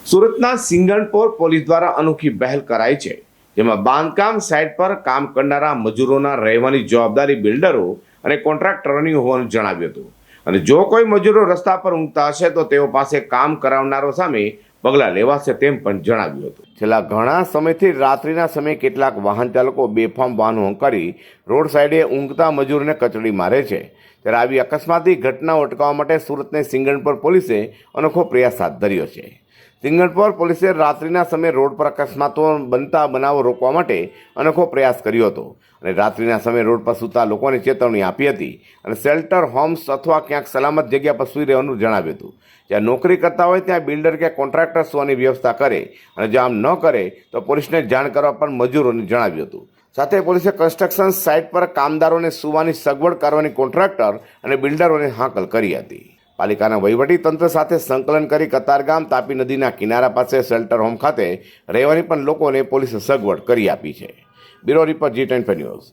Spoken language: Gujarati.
સુરતના સિંગણપોર પોલીસ દ્વારા અનોખી પહેલ કરાઈ છે, જેમાં બાંધકામ સાઇટ પર કામ કરનારા મજૂરોના રહેવાની જવાબદારી બિલ્ડરો અને કોન્ટ્રાક્ટરોની હોવાનું જણાવ્યું હતું. અને જો કોઈ મજૂરો રસ્તા પર ઊંઘતા હશે તો તેઓ પાસે કામ કરાવનારો સામે પગલાં લેવાશે તેમ પણ જણાવ્યું હતું. છેલ્લા ઘણા સમયથી રાત્રિના સમયે કેટલાક વાહન ચાલકો બેફામ વાહનો હંકારી રોડ સાઈડે ઊંઘતા મજૂરોને કચડી મારે છે. ત્યારે આવી અકસ્માતની ઘટનાઓ અટકાવવા માટે સુરતની સિંગણપોર પોલીસે અનોખો પ્રયાસ હાથ ધર્યો છે. સિંગણપોર પોલીસે રાત્રિના સમયે રોડ પર અકસ્માતો બનતા બનાવો રોકવા માટે અનોખો પ્રયાસ કર્યો હતો અને રાત્રિના સમયે રોડ પર સૂતા લોકોને ચેતવણી આપી હતી અને શેલ્ટર હોમ્સ અથવા ક્યાંક સલામત જગ્યા પર સૂઈ રહેવાનું જણાવ્યું હતું. જ્યાં નોકરી કરતા હોય ત્યાં બિલ્ડર કે કોન્ટ્રાક્ટર સુવાની વ્યવસ્થા કરે અને જો આમ ન કરે તો પોલીસને જાણ કરવા પણ મજૂરોને જણાવ્યું હતું. સાથે પોલીસે કન્સ્ટ્રક્શન સાઇટ પર કામદારોને સુવાની સગવડ કરવાની કોન્ટ્રાક્ટર અને બિલ્ડરોને હાકલ કરી હતી. પાલિકાના વહીવટી તંત્ર સાથે સંકલન કરી કતારગામ તાપી નદીના કિનારા પાસે શેલ્ટર હોમ ખાતે રહેવાની પણ લોકોને પોલીસે સગવડ કરી આપી છે. Bureau report G10 news.